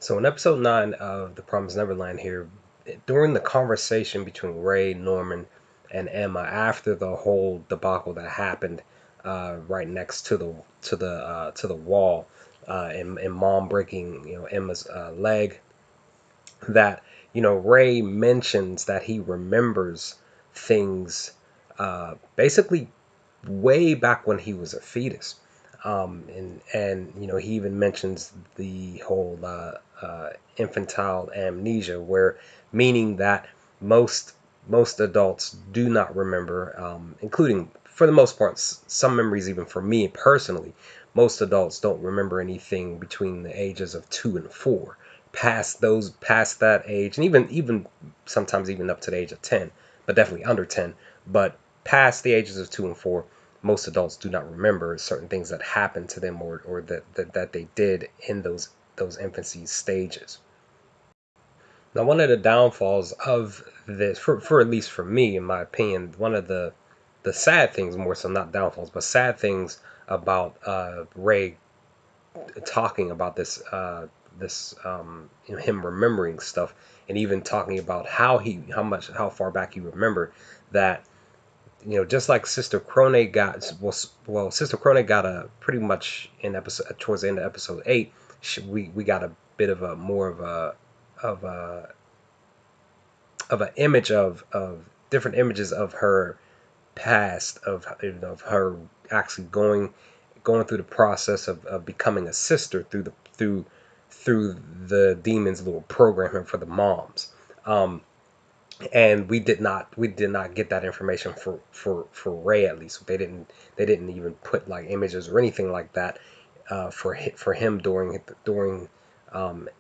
So in episode 9 of The Promised Neverland here, during the conversation between Ray, Norman, and Emma after the whole debacle that happened right next to the wall, and Mom breaking Emma's leg, that Ray mentions that he remembers things basically way back when he was a fetus. And he even mentions the whole infantile amnesia, where meaning that most most adults do not remember, including for the most part some memories. Even for me personally, most adults don't remember anything between the ages of 2 and 4. Past that age, and even sometimes even up to the age of 10, but definitely under 10. But past the ages of 2 and 4, most adults do not remember certain things that happened to them, or that they did in those infancy stages. Now, one of the downfalls of this, for at least for me, in my opinion, one of the sad things, more so not downfalls, but sad things about Ray talking about him remembering stuff, and even talking about how far back he remembered, that just like Sister Crone got, Sister Crone got a pretty much in episode towards the end of episode 8. We got a bit of a more of a of an image of different images of her past, of her actually going through the process of becoming a sister through the demon's little programming for the moms. And we did not get that information for Ray. At least they didn't even put like images or anything like that for him during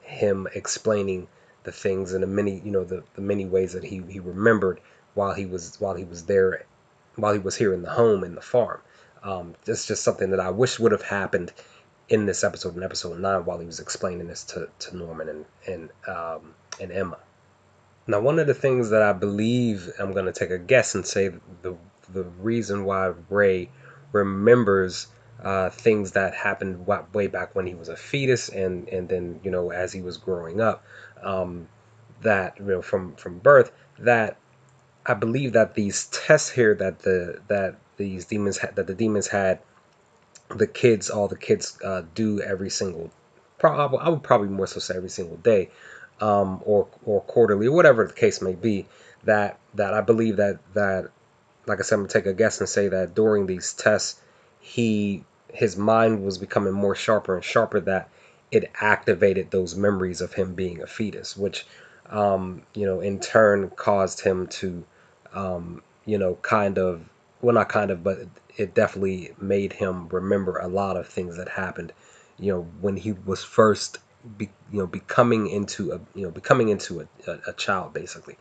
him explaining the things and the many ways that he remembered while he was there, while he was here in the home, in the farm. That's just something that I wish would have happened in this episode, in episode 9, while he was explaining this to Norman and Emma. Now, one of the things that I believe, I'm going to take a guess and say the reason why Ray remembers things that happened way back when he was a fetus, and then as he was growing up, that from birth, that I believe that these tests here that these demons that the demons had all the kids do every single, I would probably more so say every single day, or quarterly, or whatever the case may be. That I believe that, like I said, I'm gonna take a guess and say that during these tests, his mind was becoming more sharper and sharper. That it activated those memories of him being a fetus, which in turn caused him to kind of, well, not kind of, but it definitely made him remember a lot of things that happened when he was first becoming into a child, basically.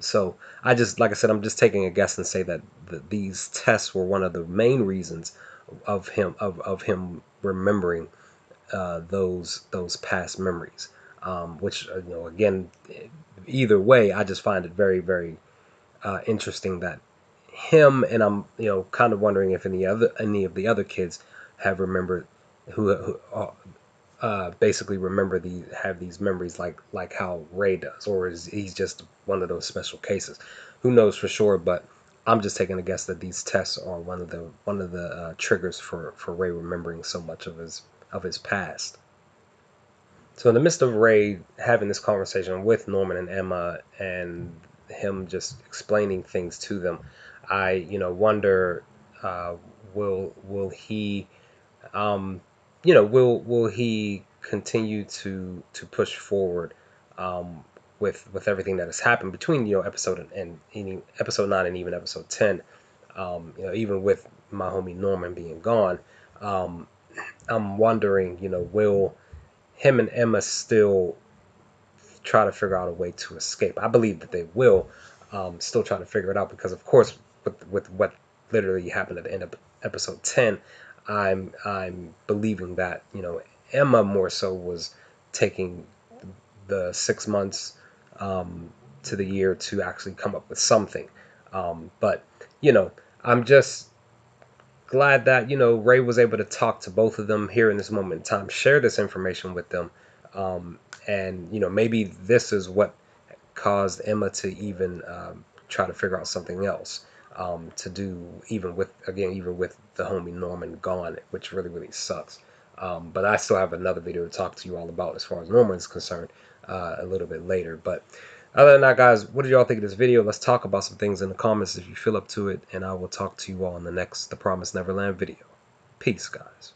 So like I said, I'm just taking a guess and say that these tests were one of the main reasons of him remembering those past memories, which again, either way, I just find it very, very interesting that him, and I'm kind of wondering if any of the other kids have remembered, who basically have these memories like how Ray does, or is he's just one of those special cases? Who knows for sure? But I'm just taking a guess that these tests are one of the triggers for Ray remembering so much of his past. So in the midst of Ray having this conversation with Norman and Emma, and him just explaining things to them, I wonder, will he will he continue to push forward, with everything that has happened between episode 9 and even episode 10, even with my homie Norman being gone. I'm wondering, will him and Emma still try to figure out a way to escape? I believe that they will still try to figure it out, because of course, with what literally happened at the end of episode 10, I'm believing that Emma more so was taking the 6 months to the year to actually come up with something. But I'm just glad that Ray was able to talk to both of them here in this moment in time, share this information with them, And maybe this is what caused Emma to even try to figure out something else to do, even with the homie Norman gone, which really sucks. But I still have another video to talk to you all about as far as Norman is concerned a little bit later. But other than that, guys, what did y'all think of this video? Let's talk about some things in the comments if you feel up to it, and I will talk to you all in the next The Promised Neverland video. Peace, guys.